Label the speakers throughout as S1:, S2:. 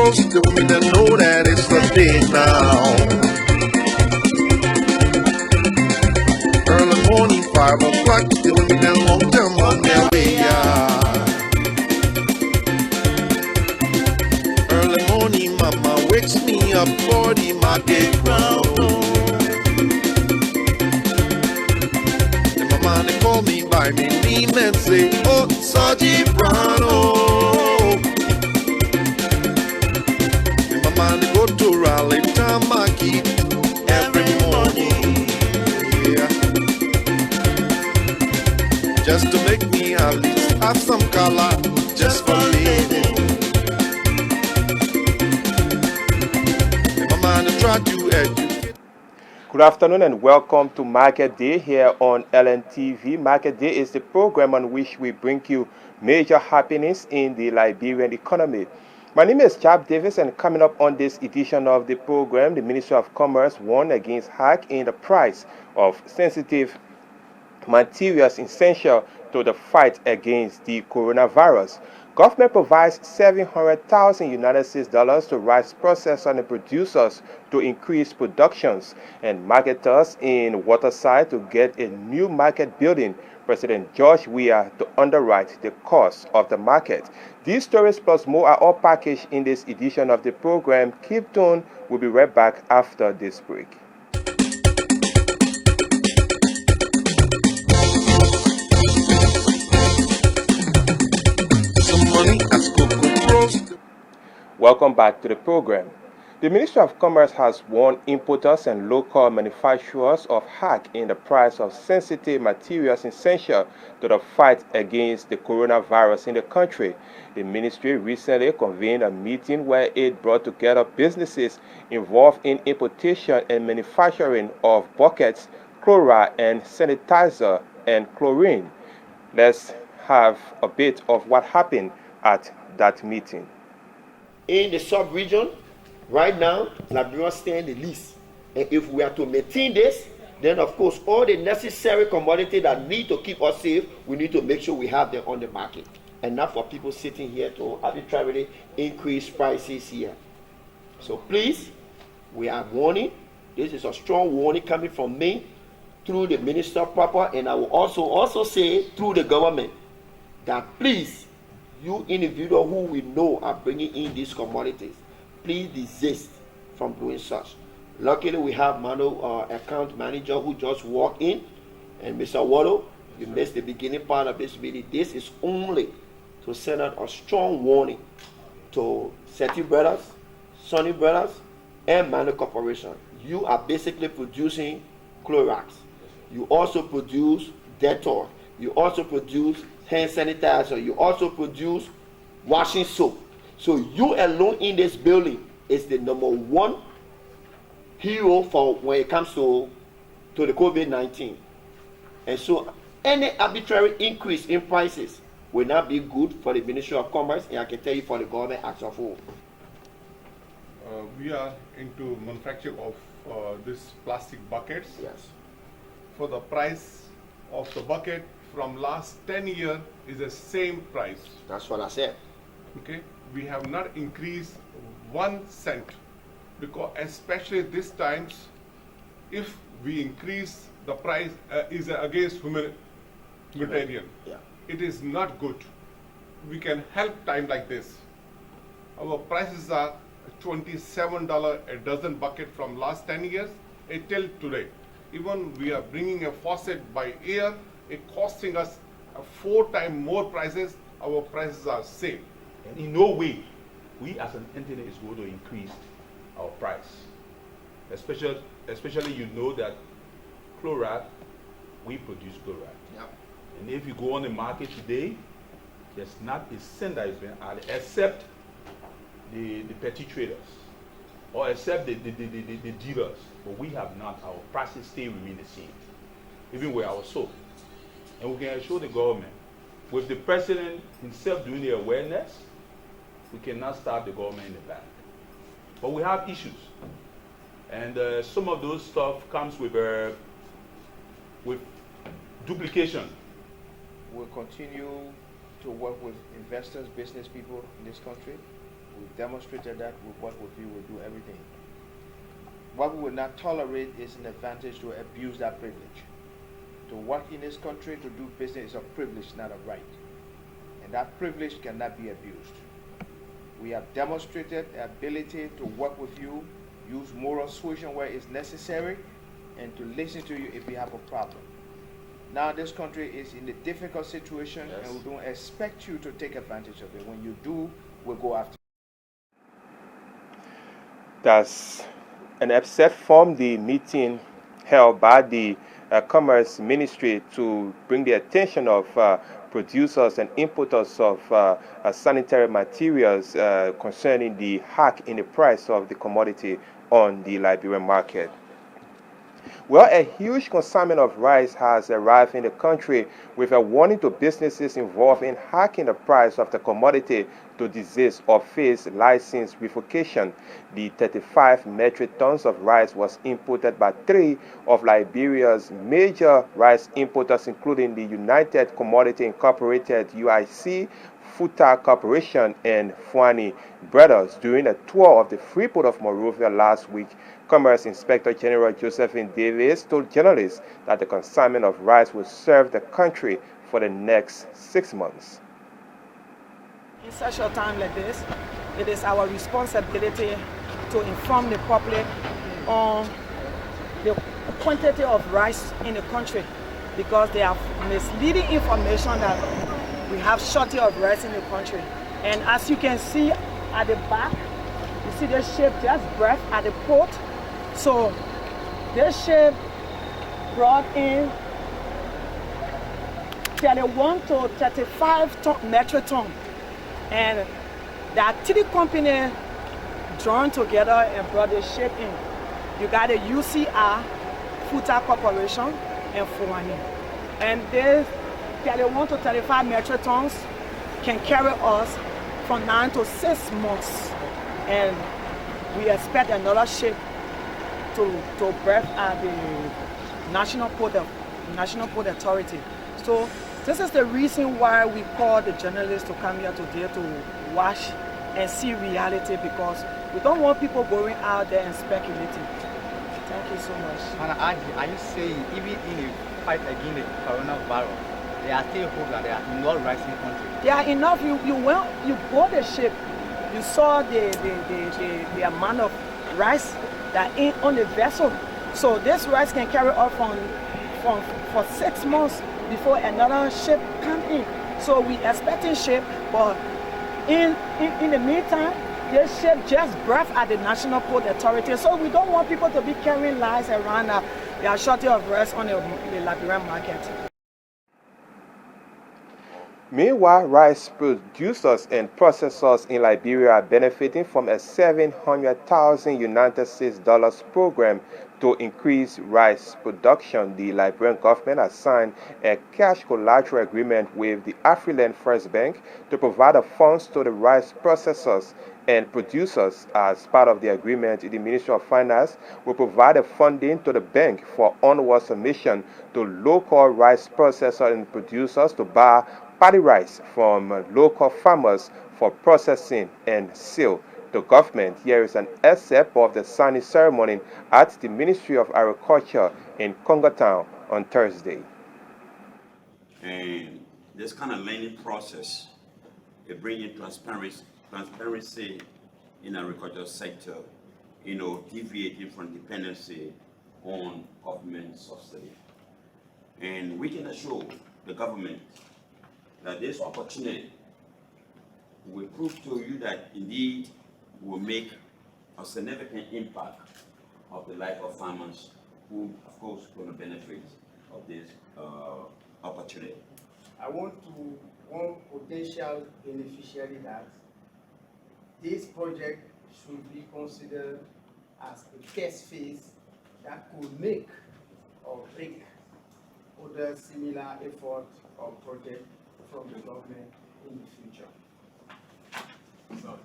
S1: close, the women that know that it's the day now. Early morning, 5 o'clock, the women that want them on their way. Early morning, mama wakes me up for the market round. And mama they call me by me name and say, oh, Sergeant Brown, oh. And mama they go to rally Tamaki every morning, yeah. Just to make me at least have some color, just for living. And mama they try to educate.
S2: Good afternoon and welcome to Market Day here on LNTV. Market Day is the program on which we bring you major happenings in the Liberian economy. My name is Chap Davis, and coming up on this edition of the program, the Ministry of Commerce warned against hike in the price of sensitive materials essential to the fight against the coronavirus. Government provides $700,000 United States dollars to rice processors and producers to increase productions, and marketers in Waterside to get a new market building. President George Weah to underwrite the cost of the market. These stories plus more are all packaged in this edition of the program. Keep tuned. We'll be right back after this break. Welcome back to the program. The Ministry of Commerce has warned importers and local manufacturers of hike in the price of sensitive materials essential to the fight against the coronavirus in the country. The ministry recently convened a meeting where it brought together businesses involved in importation and manufacturing of buckets, chloride and sanitizer, and chlorine. Let's have a bit of what happened at that meeting.
S3: In the sub-region, right now, Liberia stands the least. And if we are to maintain this, then of course, all the necessary commodities that need to keep us safe, we need to make sure we have them on the market. And not for people sitting here to arbitrarily increase prices here. So please, we are warning. This is a strong warning coming from me through the minister proper, and I will also say through the government that please, you individuals who we know are bringing in these commodities, please desist from doing such. Luckily, we have Mano, account manager, who just walked in, and Mr. Waddle, you missed the beginning part of this meeting. This is only to send out a strong warning to Seti Brothers, Sonny Brothers, and Mano Corporation. You are basically producing Clorox. You also produce Dettol. You also produce hand sanitizer. You also produce washing soap. So you alone in this building is the number one hero for when it comes to the COVID-19. And so any arbitrary increase in prices will not be good for the Ministry of Commerce, and I can tell you for the government as a whole.
S4: We are into manufacture of these plastic buckets.
S3: Yes.
S4: For the price of the bucket from last 10 years is the same price.
S3: That's what I said.
S4: Okay, we have not increased 1 cent, because especially these times, if we increase the price is against humanitarian.
S3: Yeah.
S4: It is not good. We can help time like this. Our prices are $27 a dozen bucket from last 10 years till today. Even we are bringing a faucet by air, it costing us 4 times more prices. Our prices are same.
S5: And in no way, we as an entity is going to increase our price. Especially you know that chloride, we produce chloride.
S3: Yep.
S5: And if you go on the market today, there's not a cent that is being added except the petty traders or except the dealers. But we have not. Our prices stay remain the same, even with our soap. And we can assure the government, with the president himself doing the awareness, we cannot stab the government in the back. But we have issues. And some of those stuff comes with duplication.
S6: We'll continue to work with investors, business people in this country. We've demonstrated that with what we will do everything. What we will not tolerate is an advantage to abuse that privilege. To work in this country, to do business is a privilege, not a right. And that privilege cannot be abused. We have demonstrated the ability to work with you, use moral suasion where it's necessary, and to listen to you if we have a problem. Now this country is in a difficult situation, yes, and we don't expect you to take advantage of it. When you do, we'll go after you.
S2: That's an excerpt from the meeting held by the Commerce Ministry to bring the attention of producers and importers of sanitary materials concerning the hike in the price of the commodity on the Liberian market. Well, a huge consignment of rice has arrived in the country with a warning to businesses involved in hiking the price of the commodity to desist or face license revocation. The 35 metric tons of rice was imported by 3 of Liberia's major rice importers, including the United Commodity Incorporated UIC, Futa Corporation, and Fuani Brothers during a tour of the Freeport of Monrovia last week. Commerce Inspector General Josephine Davis told journalists that the consignment of rice will serve the country for the next 6 months.
S7: In such a time like this, it is our responsibility to inform the public on the quantity of rice in the country, because they have misleading information that we have shortage of rice in the country. And as you can see at the back, you see the ship just berthed at the port. So this ship brought in 31 to 35 metric tons. And that 3 companies joined together and brought the ship in. You got the UCR, Futa Corporation, and Fuani. And this 31 to 35 metric tons can carry us from 9 to 6 months. And we expect another ship to berth at the National Port Authority. So this is the reason why we call the journalists to come here today to watch and see reality, because we don't want people going out there and speculating. Thank you so much.
S8: Are you saying even in the fight against the coronavirus, there are still hopes that there are enough rice in the country?
S7: There are enough. You board the ship, you saw the amount of rice that in on the vessel. So this rice can carry on for 6 months before another ship come in. So we expecting ship, but in the meantime, this ship just berthed at the National Port Authority. So we don't want people to be carrying lies around that there are shortage of rice on the Liberian market.
S2: Meanwhile, rice producers and processors in Liberia are benefiting from a $700,000 United States program to increase rice production. The Liberian government has signed a cash collateral agreement with the Afriland First Bank to provide the funds to the rice processors and producers. As part of the agreement, the Ministry of Finance will provide the funding to the bank for onward submission to local rice processors and producers to buy paddy rice from local farmers for processing and sale. The government, here is an excerpt of the signing ceremony at the Ministry of Agriculture in Congo Town on Thursday.
S9: And this kind of learning process, it brings transparency in the agricultural sector, deviating from dependency on government subsidy. And we can assure the government that this opportunity will prove to you that indeed will make a significant impact of the life of farmers who, of course, going to benefit of this opportunity.
S10: I want to warn potential beneficiary that this project should be considered as a test phase that could make or break other similar effort or project from the government in the future. So,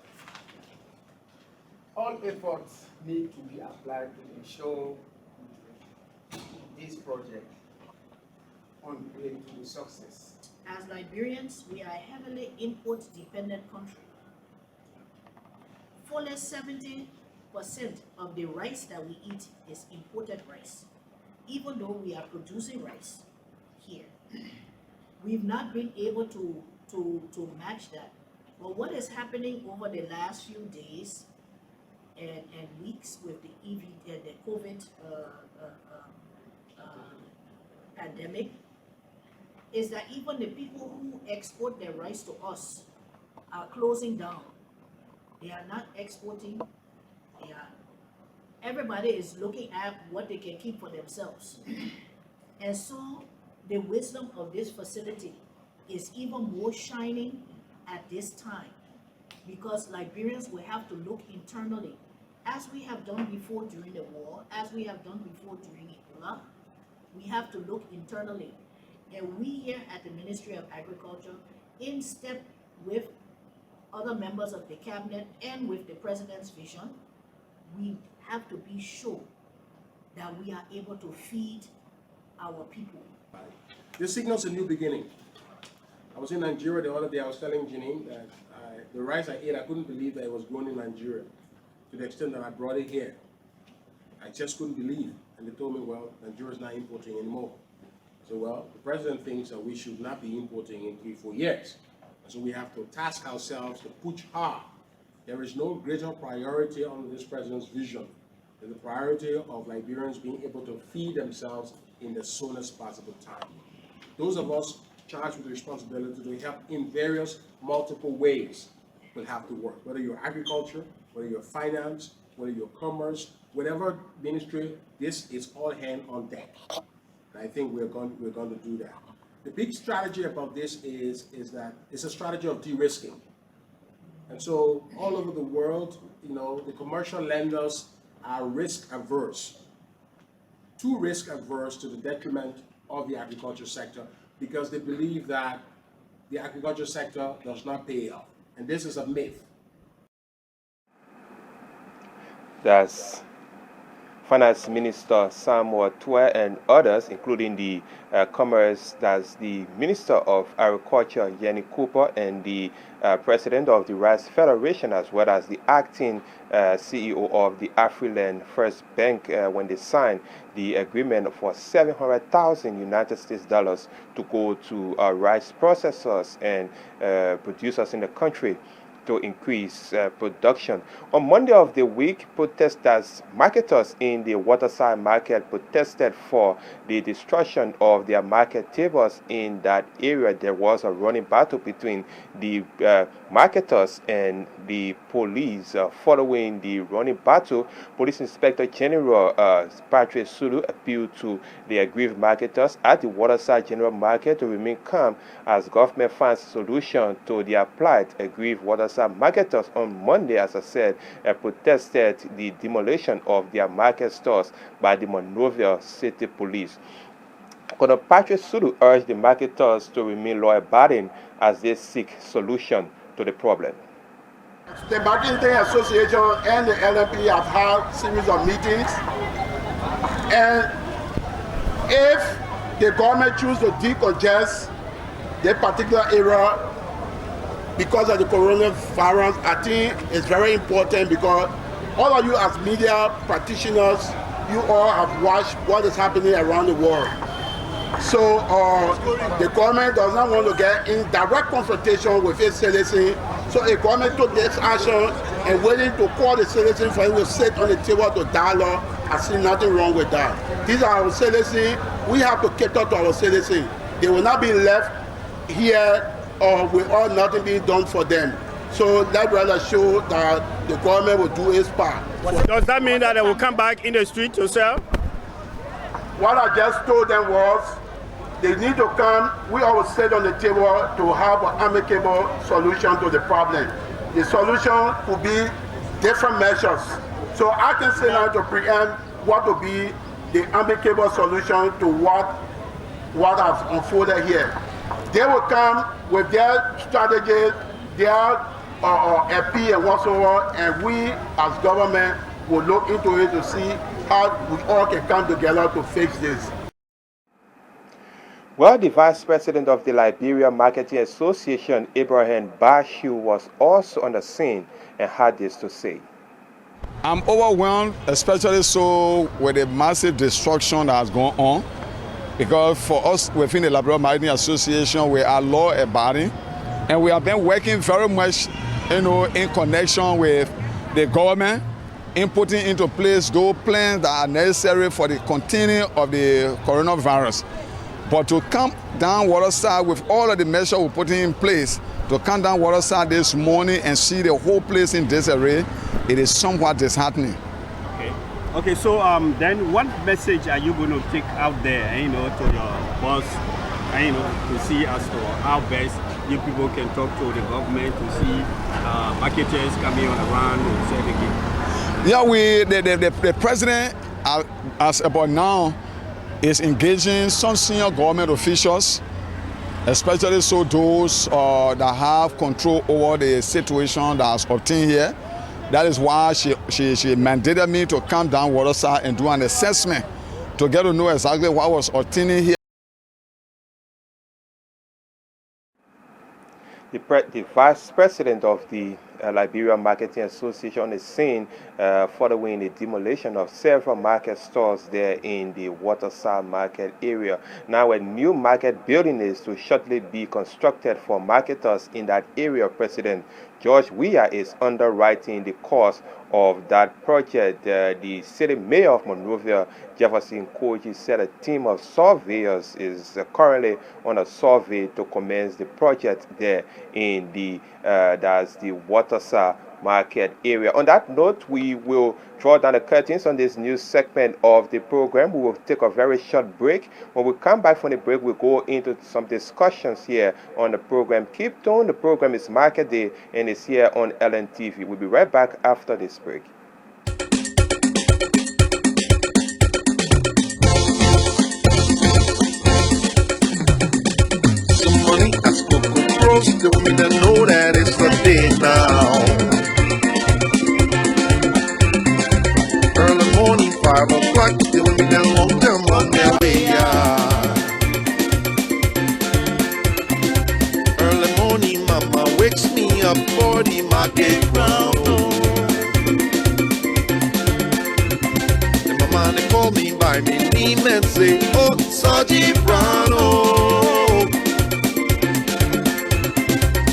S10: all efforts need to be applied to ensure this project on the way to the success.
S11: As Liberians, we are a heavily import-dependent country. fullest 70% of the rice that we eat is imported rice, even though we are producing rice here. We've not been able to match that. But what is happening over the last few days and weeks with the COVID pandemic is that even the people who export their rice to us are closing down. They are not exporting. Everybody is looking at what they can keep for themselves. And so the wisdom of this facility is even more shining at this time, because Liberians will have to look internally, as we have done before during the war, as we have done before during Ebola. We have to look internally. And we here at the Ministry of Agriculture, in step with other members of the cabinet and with the president's vision, we have to be sure that we are able to feed our people.
S12: This signals a new beginning. I was in Nigeria the other day. I was telling Janine that the rice I ate, I couldn't believe that it was grown in Nigeria, to the extent that I brought it here. I just couldn't believe. And they told me, well, Nigeria is not importing anymore. So, well, the president thinks that we should not be importing in 3-4 years. And so we have to task ourselves to push hard. There is no greater priority under this president's vision than the priority of Liberians being able to feed themselves in the soonest possible time. Those of us charged with the responsibility to help in various multiple ways will have to work. Whether you're agriculture, whether you're finance, whether you're commerce, whatever ministry, this is all hand on deck. And I think we're going to do that. The big strategy about this is that it's a strategy of de-risking. And so all over the world, the commercial lenders are risk averse. Too risk averse to the detriment of the agriculture sector, because they believe that the agriculture sector does not pay off. And this is a myth.
S2: That's Finance Minister Samuel Tuah and others, including the Commerce, that's the Minister of Agriculture, Yenny Cooper, and the President of the Rice Federation, as well as the acting CEO of the Afriland First Bank, when they signed the agreement for $700,000 United States dollars to go to rice processors and producers in the country to increase production. On Monday of the week, protesters, marketers in the Waterside Market protested for the destruction of their market tables in that area. There was a running battle between the marketers and the police. Following the running battle, Police Inspector General Patrick Sulu appealed to the aggrieved marketers at the Waterside General Market to remain calm as government finds a solution to their plight. Aggrieved Waterside marketers on Monday, as I said, protested the demolition of their market stores by the Monrovia City Police. Colonel Patrick Sulu urged the marketers to remain law-abiding as they seek solution to the problem.
S13: The Marketing Association and the LMP have had a series of meetings, and if the government chooses to decongest that particular area because of the coronavirus, I think it's very important, because all of you as media practitioners, you all have watched what is happening around the world. So the government does not want to get in direct confrontation with its citizens. So the government took this action and waiting to call the citizens for him to sit on the table to dialogue. I see nothing wrong with that. These are our citizens. We have to cater to our citizens. They will not be left here or with all nothing being done for them. So let's rather show that the government will do its part.
S14: Does that mean that they will come back in the street to sell?
S13: What I just told them was they need to come. We always sit on the table to have an amicable solution to the problem. The solution could be different measures. So I can say now to preempt what will be the amicable solution to what has unfolded here. They will come with their strategy, their FP and whatsoever, and we as government will look into it to see how we all can come together to fix this.
S2: Well, the Vice President of the Liberia Marketing Association, Ibrahim Bashu, was also on the scene and had this to say.
S15: I'm overwhelmed, especially so with the massive destruction that has gone on, because for us within the Liberia Marketing Association, we are law-abiding, and we have been working very much, in connection with the government, inputting into place those plans that are necessary for the containing of the coronavirus. But to come down Waterside with all of the measures we're putting in place, to come down Waterside this morning and see the whole place in disarray, it is somewhat disheartening.
S14: Okay, so then what message are you going to take out there, to your boss, to see as to how best you people can talk to the government to see marketers coming on around and say again?
S15: Yeah, the president, as about now, is engaging some senior government officials, especially so those that have control over the situation that's obtained here. That is why she mandated me to come down Waterside and do an assessment to get to know exactly what was obtaining here.
S2: The Vice President of the Liberia Marketing Association is saying following the demolition of several market stores there in the Waterside market area. Now a new market building is to shortly be constructed for marketers in that area. President George Weah is underwriting the cost of that project. The city mayor of Monrovia, Jefferson Koji, said a team of surveyors is currently on a survey to commence the project there in the that's the Waterside market area. On that note, we will draw down the curtains on this new segment of the program. We will take a very short break. When we come back from the break, we'll go into some discussions here on the program. Keep tuned. The program is Market Day and it's here on LNTV. We'll be right back after this break.
S1: Some money has spoken across, tell me to know that it's the day now. Early morning, 5 o'clock, telling me that long term on their way. Early morning, mama wakes me up for the market round. And mama, they call me by my name and say, oh, Saji Brano.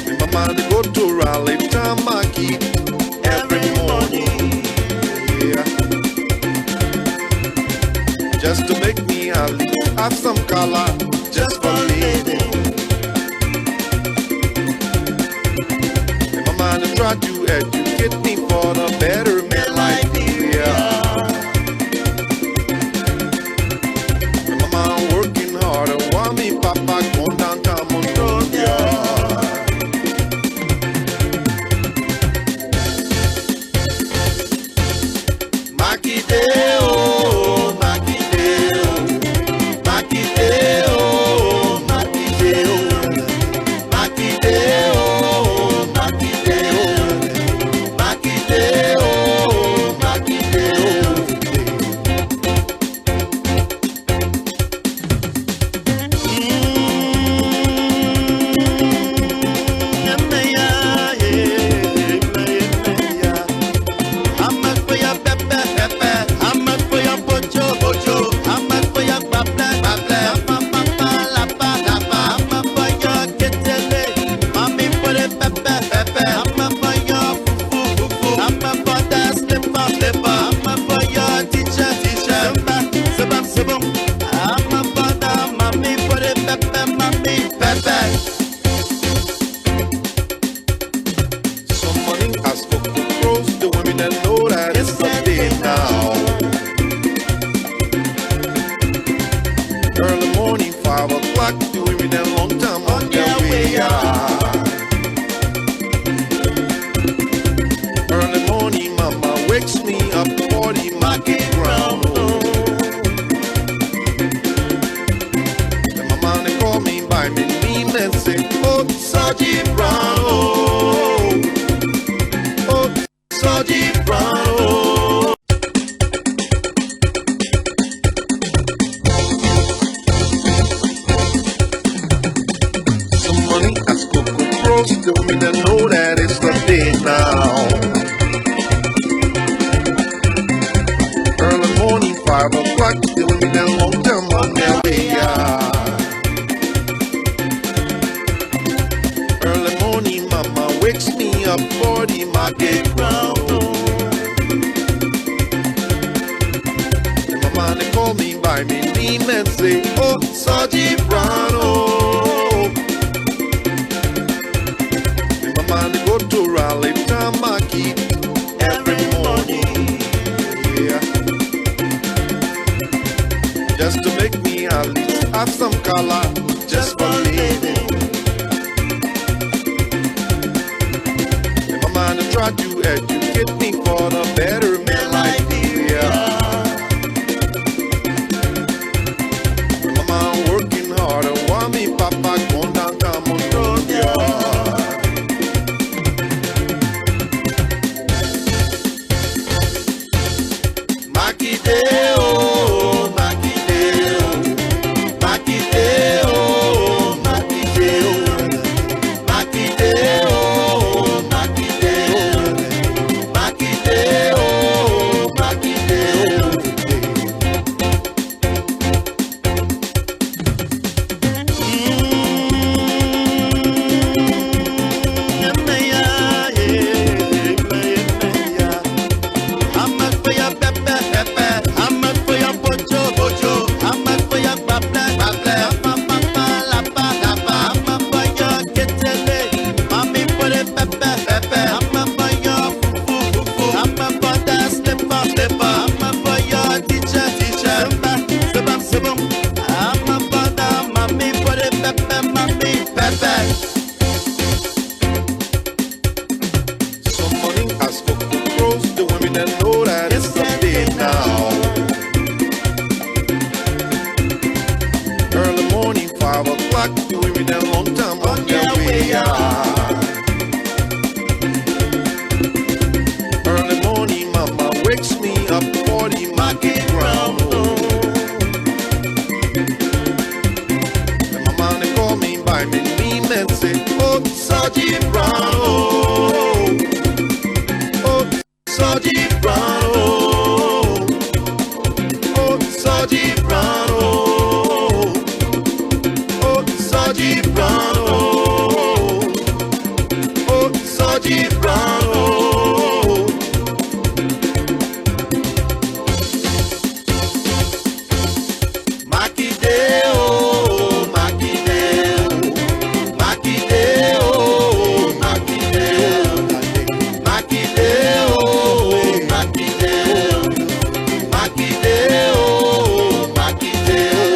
S1: And mama, they go to Raleigh Tamaki every morning. Yeah. Just to make me at least have some color, just for living. And my mind try to educate me for the betterment idea. And my mind working harder while me papa going downtown Monrovia. Maquideo, Maquideo, Maquideo, Maquideo, Maquideo, Maquideo, Maquideo, Maquideo. wakes me up for the market ground. And my man they call me by me name and say, oh, Sergeant Brown, oh. And my man they go to Raleigh Tamaki every morning, yeah. Just to make me at least have some color, just for living. And my man they try to educate me for the betterment life, yeah. My man working hard, and want me papa going down, come on, road, yeah. Maquideo, Maquideo, Maquideo, Maquideo, Maquideo, Maquideo, Maquideo, Maquideo. Somebody has cooked the roast, the women that know that it's Sunday now. Early morning, 5 o'clock, the women that long time on their way out. Early morning, mama wakes me up for the market ground. And my mama they call me by me name and say, oh, Sergeant Brown, oh. Oh, Sergeant Brown, oh. Oh, Sergeant Brown, oh. Oh, Sergeant Brown, oh. Oh, Sergeant Brown, oh. Maquideo, Maquideo, Maquideo, Maquideo, Maquideo, Maquideo, Maquideo, Maquideo.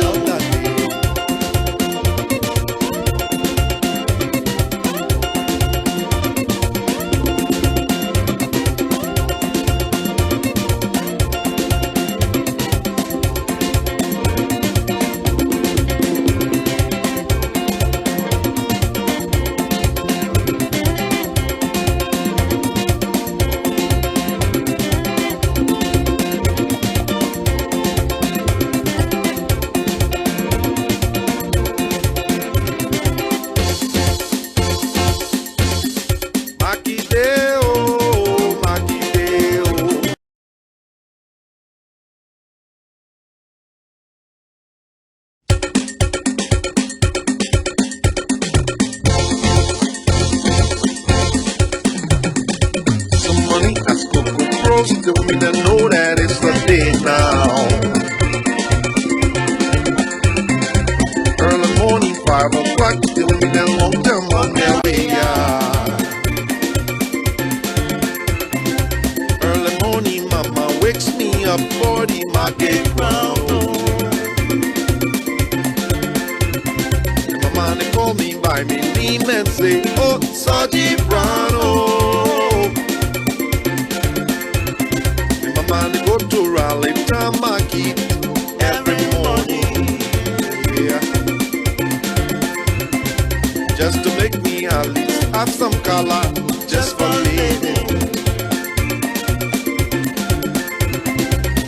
S1: Maquideo, Maquideo. Somebody has cooked the roast, the women that know that it's Sunday now. Early morning, 5 o'clock, the women that long time on their way out. Early morning, mama wakes me up for the market ground. Mama they call me by me name and say, oh, Sergeant Brown, oh. And mama they go to Raleigh Tamaki every morning, yeah. Just to make me at least have some color, just for living.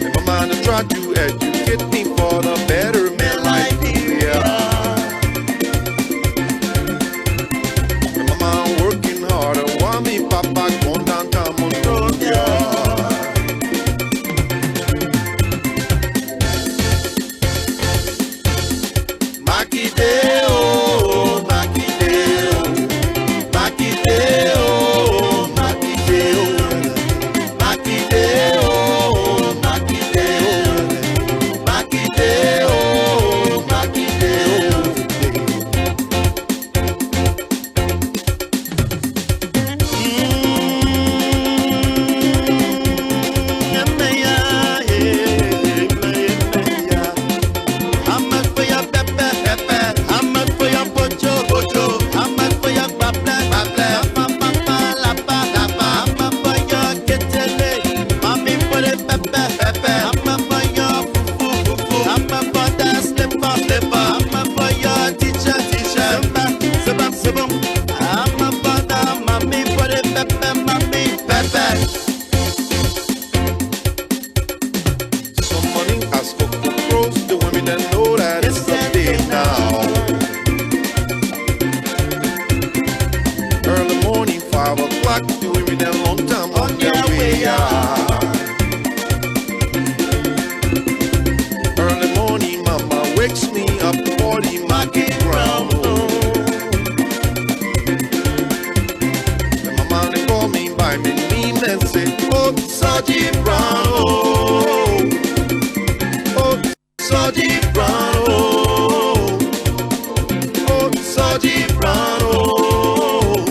S1: And my man they try to educate me for the betterment life, yeah. And my man working hard, and want me papa going down, come on, road, yeah. Maquideo, Maquideo, Maquideo. men say, oh, Sergeant Brown, oh, oh, Sergeant Brown, oh, oh, Sergeant Brown, oh,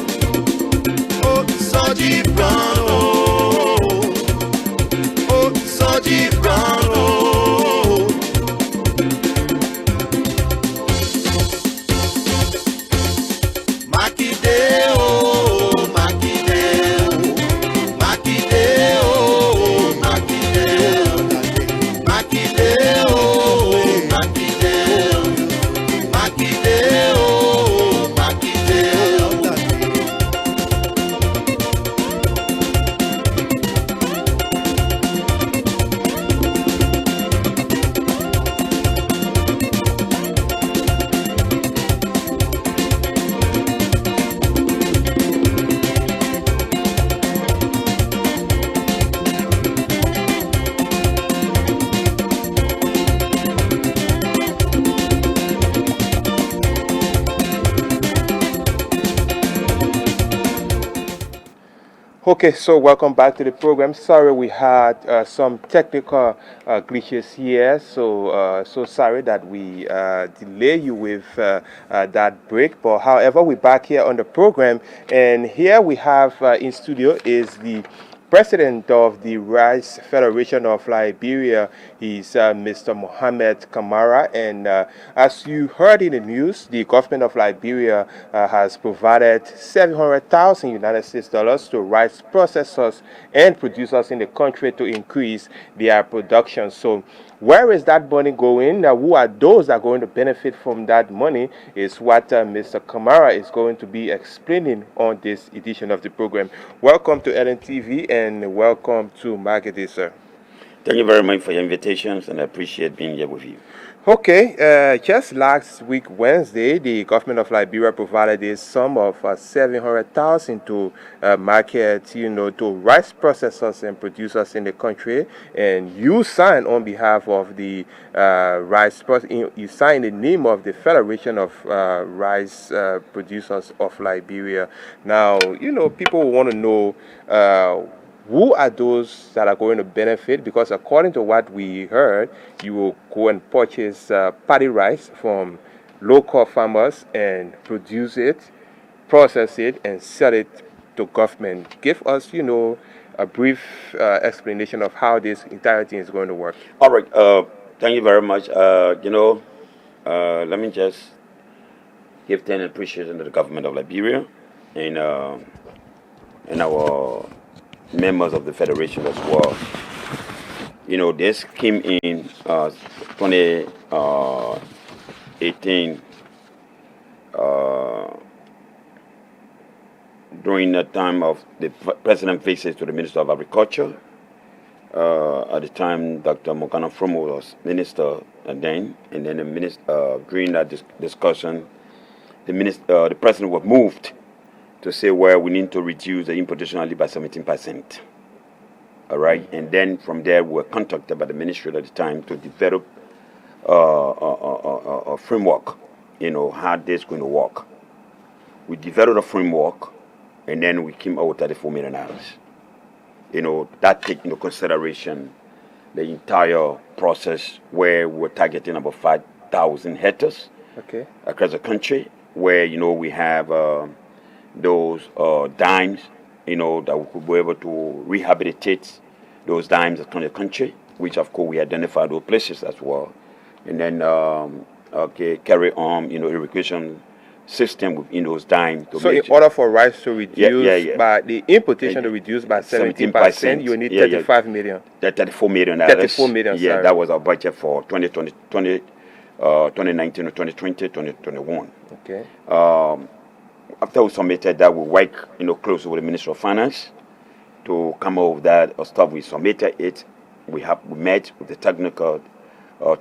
S1: oh, Sergeant Brown, oh, oh, Sergeant Brown, oh. Makideo, Makideo, Makideo, Makideo, Makideo, Makideo, Makideo, Makideo.
S2: Okay, so welcome back to the program. Sorry, we had some technical glitches here, so sorry that we delay you with that break. But however, we're back here on the program, and here we have in studio is the President of the Rice Federation of Liberia. He's Mr. Mohamed Kamara, and as you heard in the news, the government of Liberia has provided 700,000 United States dollars to rice processors and producers in the country to increase their production. So where is that money going? Who are those that are going to benefit from that money is what Mr. Kamara is going to be explaining on this edition of the program. Welcome to LNTV and welcome to Market Day, sir.
S9: Thank you very much for your invitations, and I appreciate being here with you.
S2: Okay, just last week, Wednesday, the government of Liberia provided a sum of 700,000 to market, to rice processors and producers in the country. And you signed on behalf of the you signed the name of the Federation of Rice Producers of Liberia. Now, people want to know who are those that are going to benefit? Because according to what we heard, you will go and purchase paddy rice from local farmers and produce it, process it, and sell it to government. Give us, a brief explanation of how this entire thing is going to work.
S9: All right. Thank you very much. Let me just give thanks and appreciation to the government of Liberia and our members of the federation as well. This came in 2018 during the time of the president visits to the Minister of Agriculture. At the time, Dr. Morgana Fromo was minister then, and then the minister during that discussion, the president was moved to say where we need to reduce the importation only by 17%. All right, and then from there we were contacted by the ministry at the time to develop a framework, how this is going to work. We developed a framework, and then we came out with $34 million. That takes into consideration the entire process where we're targeting about 5,000 hectares across the country, where we have those dimes, that we could be able to rehabilitate those dimes across the country, which of course we identified those places as well, and then carry on, irrigation system within those dimes.
S2: So in order for rice to reduce by the importation to reduce by 17%, you need 35 million.
S9: 34 million.
S2: 34 million.
S9: Yeah, that was our budget for 2019 to 2020, 2021.
S2: Okay.
S9: After we submitted that, we work, closely with the Ministry of Finance to come up with that stuff. We submitted it. We met with the technical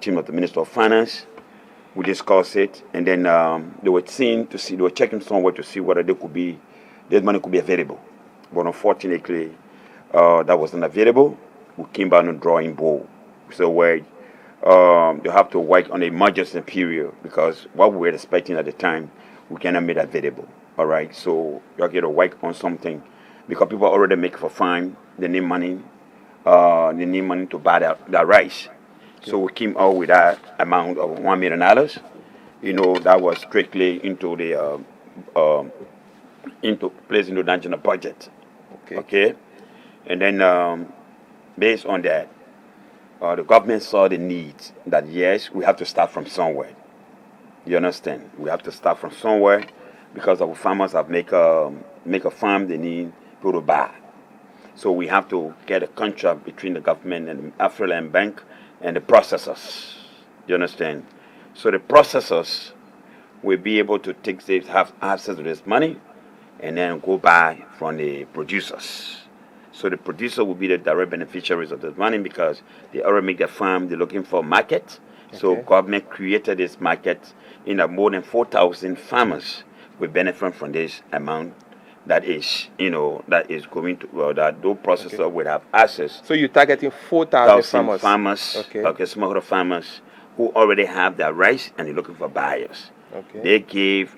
S9: team of the Ministry of Finance. We discussed it, and then they were checking somewhere to see whether this money could be available. But unfortunately, that wasn't available. We came back on the drawing board. So they have to work on an emergency period, because what we were expecting at the time, we cannot make that available. All right, so you have to work on something, because people already make for fine they need money. They need money to buy that rice. So we came out with that amount of $1 million. That was strictly into the placed into the national budget. Okay. And then based on that, the government saw the need that yes, we have to start from somewhere. You understand? We have to start from somewhere because our farmers have make a farm, they need people to buy. So we have to get a contract between the government and the Afroland Bank and the processors. You understand? So the processors will be able to have access to this money and then go buy from the producers. So the producer will be the direct beneficiaries of this money because they already make their farm, they're looking for a market. So government created this market in that more than 4,000 farmers will benefit from this amount that is going to, that those processors will have access.
S2: So you're targeting 4,000 farmers.
S9: Smallholder farmers who already have their rice and they're looking for buyers. They give,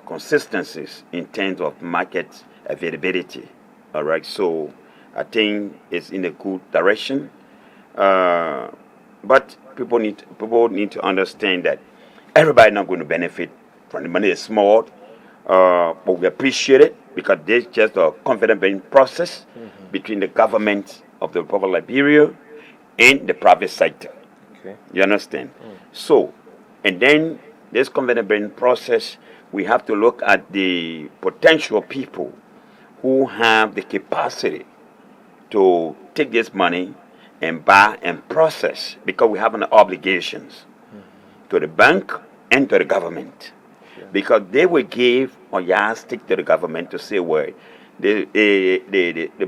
S9: consistencies in terms of market availability. All right, so I think it's in a good direction. But people need to understand that everybody not going to benefit from the money. It's small, but we appreciate it because there's just a confident building process between the government of the Republic of Liberia and the private sector. You understand? So, and then this confident building process, we have to look at the potential people who have the capacity to take this money and buy and process because we have an obligations to the bank and to the government. Because they will give or stick to the government to say, well, the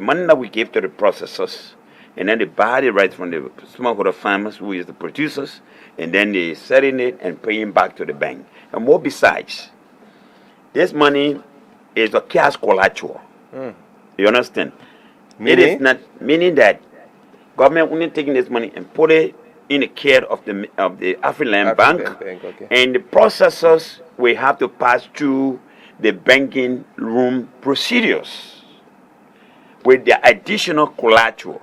S9: money that we give to the processors, and then they buy the rights from the smallholder farmers, who is the producers, and then they selling it and paying back to the bank. And more besides, this money is a cash collateral. You understand? It is not meaning that government only taking this money and put it in the care of the Afroland Bank, and the processors will have to pass through the banking room procedures with the additional collateral.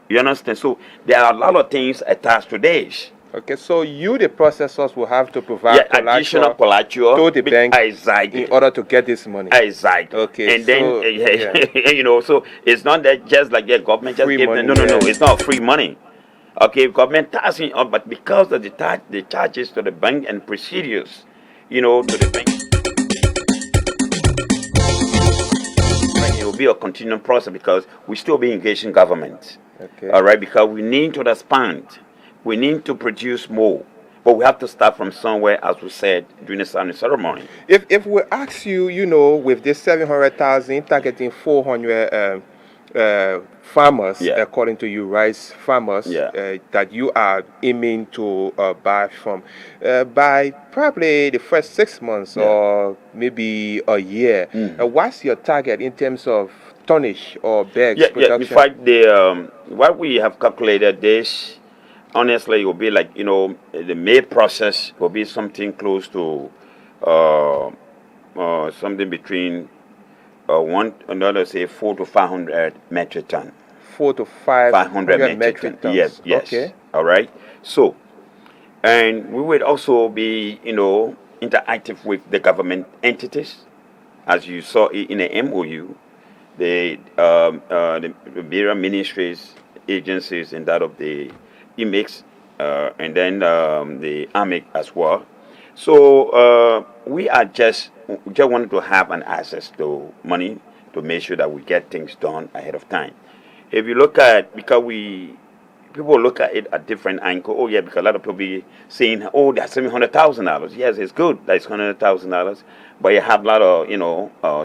S9: You understand? So there are a lot of things attached to this.
S2: Okay, so you, the processors, will have to provide
S9: additional collateral
S2: to the bank in order to get this money.
S9: Exactly.
S2: Okay,
S9: and then so it's not that just like the government just give them. No, it's not free money. Okay, government taxing up, but because of the charges to the bank and procedures, to the bank, it will be a continuing process because we still be engaged in government. All right, because we need to expand. We need to produce more, but we have to start from somewhere, as we said during the signing ceremony.
S2: If we ask you, with this 700,000 targeting 400 farmers, according to you, rice farmers, that you are aiming to buy from, by probably the first 6 months or maybe a year, what's your target in terms of tonnage or bags production?
S9: In fact, what we have calculated this. Honestly, it will be like, the May process will be something close to something between 400 to 500 metric ton.
S2: 400 to 500 metric tons.
S9: Yes. Okay. All right. So, and we would also be, interactive with the government entities, as you saw in the MOU, the Bureau ministries, agencies, and that of the EMIX, and then the AMIC as well. So we are just wanted to have an access to money to make sure that we get things done ahead of time. If you look at, because people look at it at different angle. Because a lot of people be saying, that's $700,000. Yes, it's good. That's $100,000. But you have a lot of,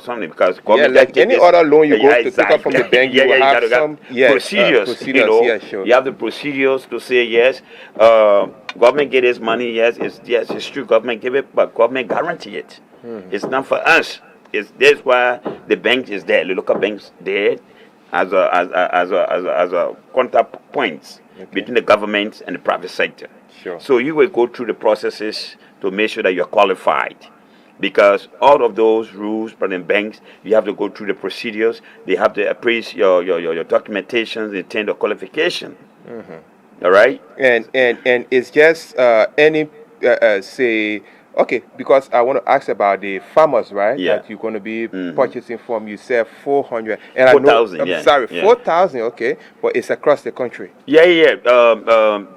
S9: something because government
S2: like any other loan you go to take up from the bank, you have some
S9: procedures. You have the procedures to say yes. Government get its money. Yes, it's true. Government give it, but government guarantee it. It's not for us. That's why the bank is there. The local banks there as a contact points between the government and the private sector.
S2: Sure.
S9: So you will go through the processes to make sure that you're qualified. because all of those rules, but in banks, you have to go through the procedures. They have to appraise your documentations in terms of qualification. All right?
S2: And it's just any, say, okay, because I want to ask about the farmers, right?
S9: Yeah.
S2: That you're going to be purchasing from. You said 400. And
S9: 4,000, yeah.
S2: Sorry,
S9: Yeah.
S2: 4,000, okay. But it's across the country.
S9: Yeah.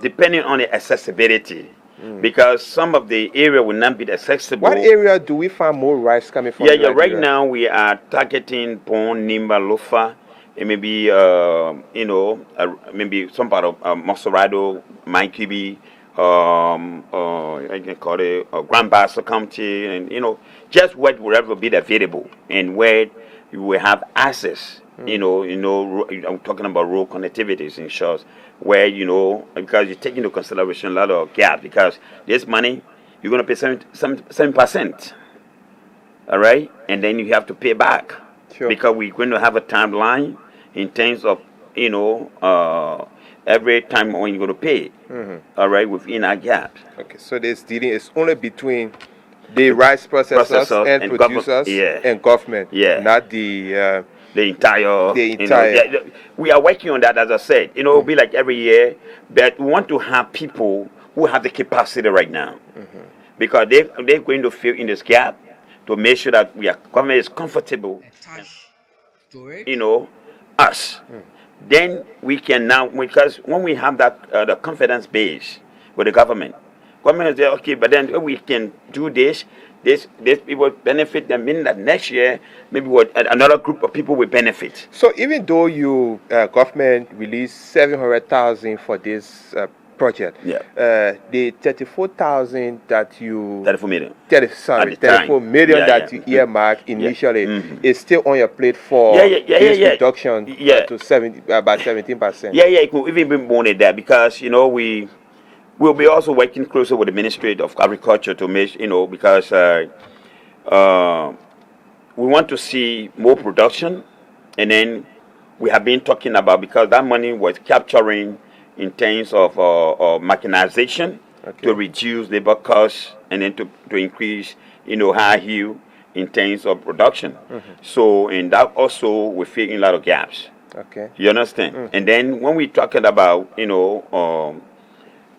S9: Depending on the accessibility. Because some of the area will not be accessible.
S2: What area do we find more rice coming from?
S9: Yeah. Right now we are targeting Bon, Nimba, Lofa, and maybe maybe some part of Monserrado, Mainkibi, I can call it Grand Bassa County, and just wherever be available and where you will have access. I'm talking about road connectivities in shores where because you take into consideration a lot of gaps, because this money you're going to pay 7%, all right, and then you have to pay back because we're going to have a timeline in terms of every time when you're going to pay, all right, within our gaps.
S2: Okay, so this dealing is only between the rice processors and producers and government, not the entire.
S9: We are working on that, as I said. It'll be like every year, but we want to have people who have the capacity right now, because they're going to fill in this gap to make sure that government is comfortable. Us. Then we can now, because when we have that the confidence base with the government will say, okay, but then we can do this people benefit them, meaning that next year maybe another group of people will benefit.
S2: So even though you government released 700,000 for this project, the 34,000 that you
S9: 34 million
S2: 34 million that you earmarked initially is still on your plate for this reduction to about 17%.
S9: It could even be more than that, because we'll be also working closer with the Ministry of Agriculture to make, because we want to see more production, and then we have been talking about, because that money was capturing in terms of mechanization to reduce labor costs, and then to increase, high yield in terms of production. So, and that also will fill in a lot of gaps.
S2: Okay.
S9: You understand? And then when we're talking about,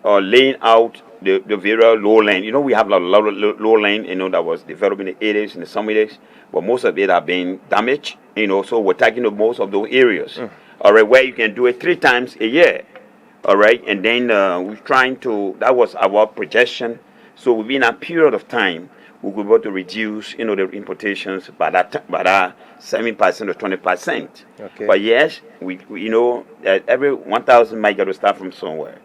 S9: laying out the various lowland. We have a lot of lowland, that was developed in the 80s and the 70s, but most of it have been damaged, so we're taking most of those areas, all right, where you can do it 3 times a year, all right, and then we're trying to, that was our projection, so within a period of time, we will be able to reduce, the importations by that 7% or 20%.
S2: Okay.
S9: But yes, we that every 1,000 might got to start from somewhere.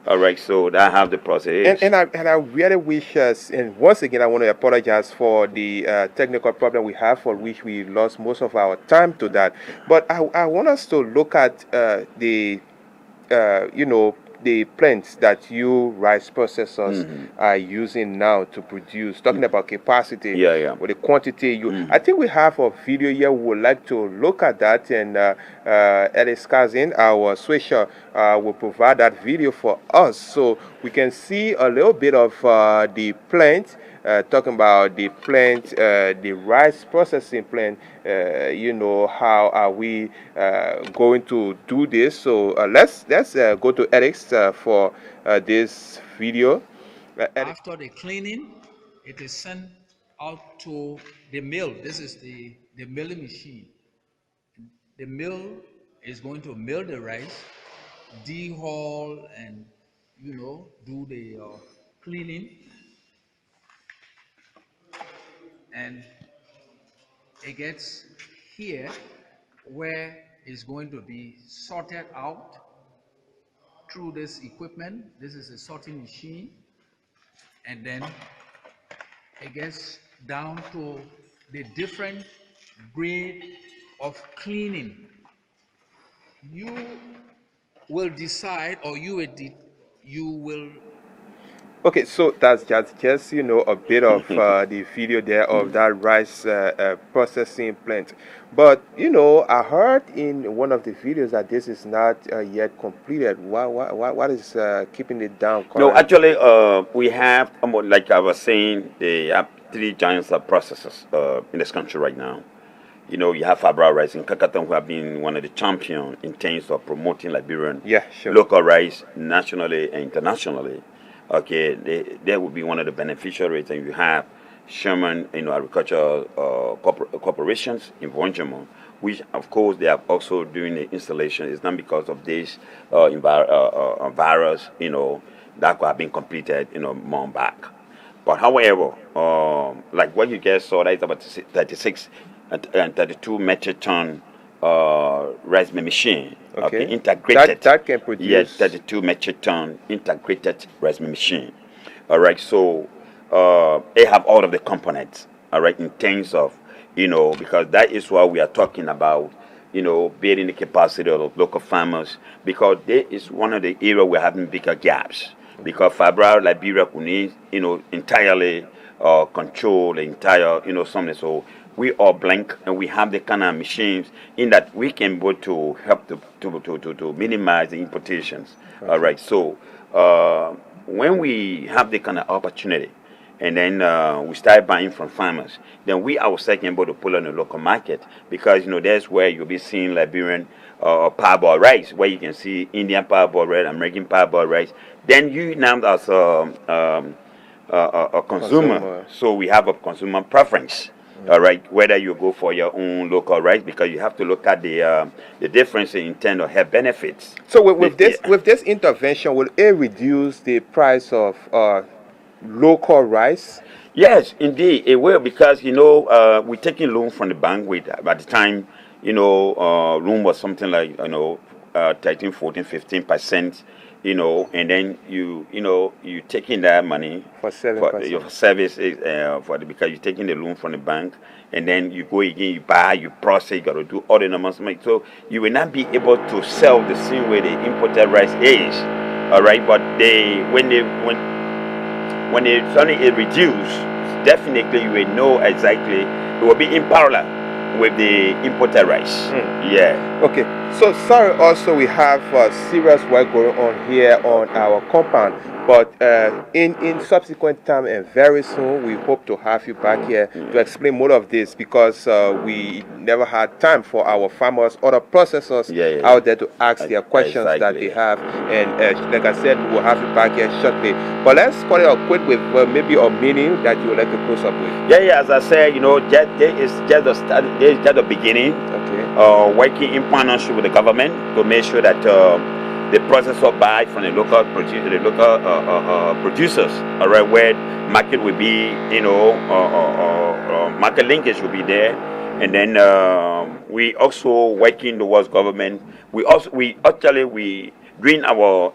S9: All right, so that have the process.
S2: And I really wish us, and once again, I want to apologize for the technical problem we have, for which we lost most of our time to that. But I want us to look at the plants that you rice processors are using now to produce, talking about capacity, with the quantity I think we have a video here. We would like to look at that, and Alex Kazin, our switcher, will provide that video for us so we can see a little bit of the plant, talking about the plant, the rice processing plant, how are we going to do this. So let's go to Alex for this video.
S16: After the cleaning, it is sent out to the mill. This is the milling machine. The mill is going to mill the rice, dehull, and do the cleaning, and it gets here where it's going to be sorted out through this equipment. This is a sorting machine, and then it gets down to the different grade of cleaning. You will decide, or you will
S2: Okay, so that's just a bit of the video there of that rice processing plant. But I heard in one of the videos that this is not yet completed. What is keeping it down
S9: No,
S2: currently?
S9: actually, we have, like I was saying, they have three giants of processors in this country right now. You have Fabra Rice in Kakatan, who have been one of the champions in terms of promoting Liberian local rice nationally and internationally. Okay, they will be one of the beneficiaries, and you have Sherman, agricultural corporations in Vonjamo, which of course they are also doing the installation. It's not because of this virus, that could have been completed, month back. But however, like what you guys saw, that is about 36 and 32 metric ton rice machine.
S2: Okay.
S9: Integrated.
S2: That can produce.
S9: Yes, 32 metric ton integrated rice machine. All right, so they have all of the components. All right, in terms of, because that is what we are talking about. Building the capacity of local farmers, because there is one of the areas we're having bigger gaps. Because Fabra Liberia could need, entirely control the entire, something. So we are blank, and we have the kind of machines in that we can go to help to minimize the importations. Okay. All right. So when we have the kind of opportunity, and then we start buying from farmers, then we ourselves can able to pull on the local market, because that's where you'll be seeing Liberian parboiled rice, where you can see Indian parboiled rice, American parboiled rice. Then you now as a consumer, so we have a consumer preference. All right, whether you go for your own local rice, because you have to look at the difference in terms of health benefits.
S2: So with this intervention, will it reduce the price of local rice?
S9: Yes, indeed, it will, because we're taking loan from the bank. By the time loan was something like 13, 14, 15%. And then you taking that money
S2: for 7%
S9: your service because you're taking the loan from the bank, and then you go again, you buy, you process, you got to do all the numbers. So you will not be able to sell the same way the imported rice is. All right, but when suddenly it reduce, definitely you will know exactly. It will be in parallel with the imported rice. Yeah.
S2: Okay. So sorry. Also, we have serious work going on here on our compound. But in subsequent time and very soon, we hope to have you back here to explain more of this, because we never had time for our farmers, other processors out there to ask their questions that they have. And like I said, we will have you back here shortly. But let's call it a quit with maybe a meaning that you would like to close up with.
S9: Yeah. As I said, there is just the start. There is just the beginning.
S2: Okay.
S9: Working in partnership with the government to make sure that the processor buy from the local producers, all right, where market will be, market linkage will be there, and then we also working towards government. We during our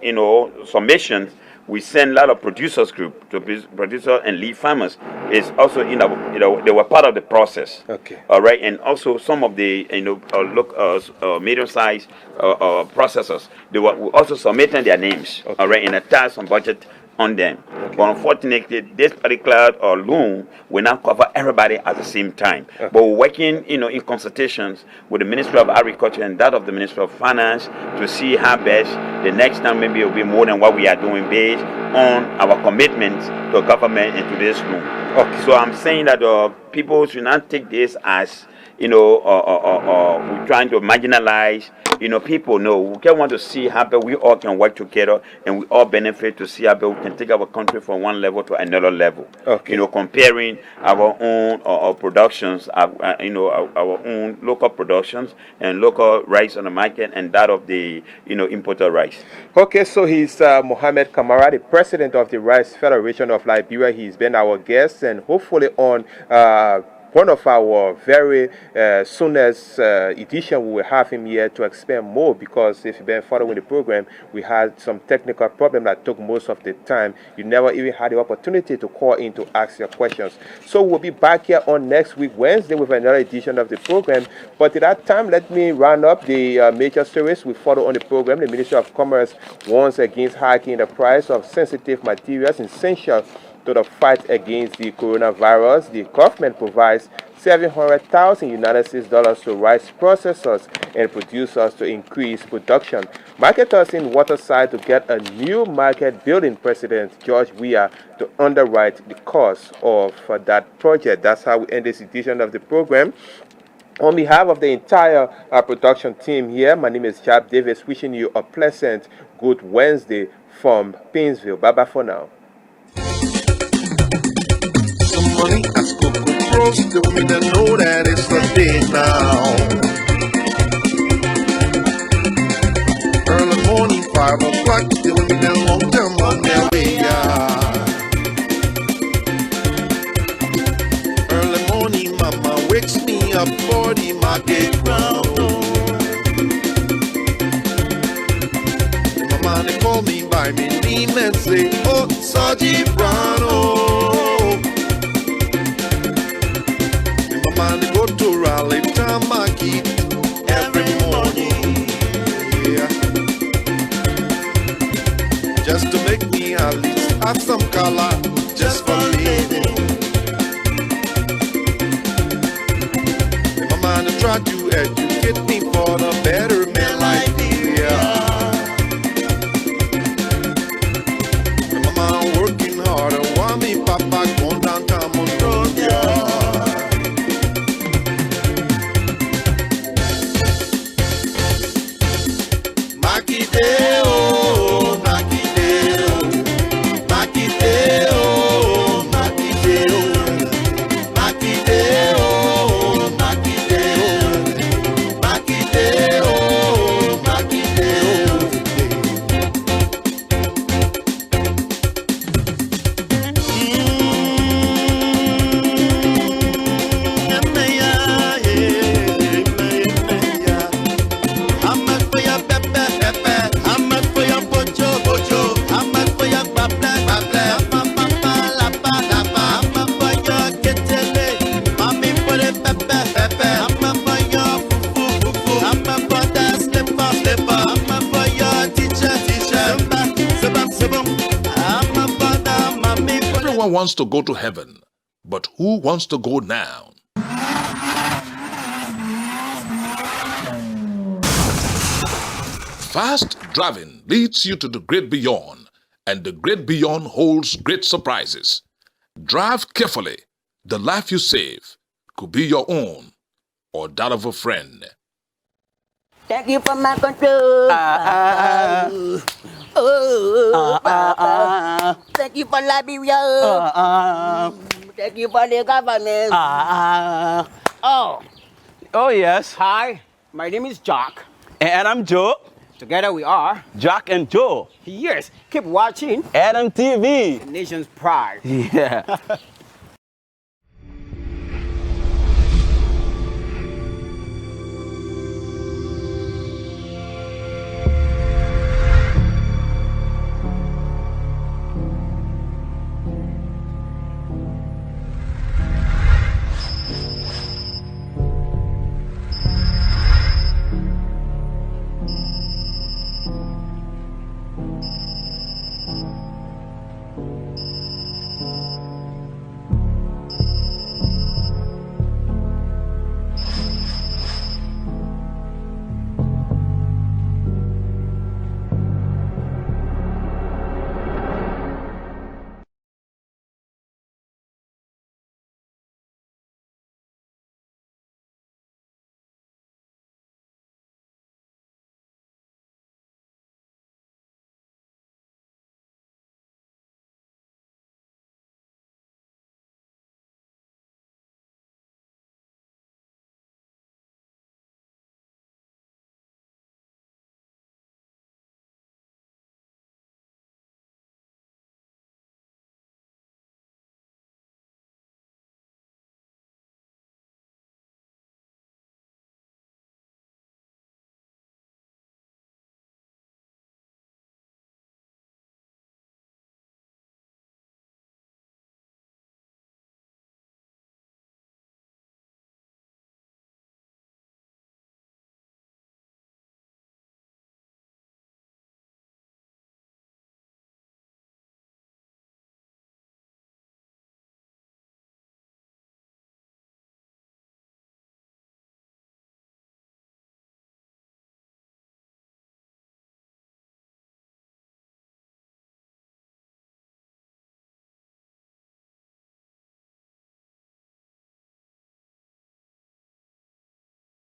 S9: submissions, we send a lot of producers group to producer and lead farmers. Is also they were part of the process.
S2: Okay.
S9: All right, and also some of the medium-sized processors, they were also submitting their names. Okay. All right, and attach some budget on them. Okay. But unfortunately, this particular loan will not cover everybody at the same time. Okay. But we're working, in consultations with the Ministry of Agriculture and that of the Ministry of Finance to see how best the next time maybe it will be more than what we are doing based on our commitment to government and to this loan. Okay. So I'm saying that people should not take this as we're trying to marginalize. People know we can want to see how we all can work together and we all benefit to see how we can take our country from one level to another level.
S2: Okay.
S9: Comparing our own productions, our own local productions and local rice on the market and that of the imported rice.
S2: Okay, so he's Mohamed Kamara, the president of the Rice Federation of Liberia. He's been our guest, and hopefully on one of our very soonest edition, we will have him here to explain more, because if you've been following the program, we had some technical problem that took most of the time. You never even had the opportunity to call in to ask your questions. So we'll be back here on next week, Wednesday, with another edition of the program. But at that time, let me round up the major stories we follow on the program. The Ministry of Commerce warns against hiking the price of sensitive materials essential to the fight against the coronavirus. The government provides $700,000 United States to rice processors and producers to increase production. Marketers in Waterside to get a new market building. President George Weah to underwrite the cost of that project. That's how we end this edition of the program. On behalf of the entire production team here, my name is Chap Davis, wishing you a pleasant good Wednesday from Painesville. Bye-bye for now.
S1: Some money as Coco Cross, the women that know that it's the day now. Early morning, 5 o'clock, the women that long term on their way out. Early morning, mama wakes me up for the market round. Mama, they call me by my name and say, oh, Sergeant Brown, oh. Mama, they go to Raleigh Market every morning, yeah. Just to make me at least have some color, just for living. Mama, they try to educate me for the better man life, yeah. Mama working hard, while me papa going downtown Monrovia. Maquideo, Maquideo, Maquideo, Maquideo, Maquideo, Maquideo, Maquideo, Maquideo.
S17: Everyone wants to go to heaven, but who wants to go now? Fast driving leads you to the great beyond, and the great beyond holds great surprises. Drive carefully. The life you save could be your own or that of a friend.
S18: Thank you for my control. Thank you for Liberia. Thank you for the government.
S19: Oh yes.
S18: Hi, my name is Jack.
S19: And I'm Joe.
S18: Together we are
S19: Jack and Joe.
S18: Yes, keep watching
S19: Adam TV.
S18: The nation's pride.
S19: Yeah.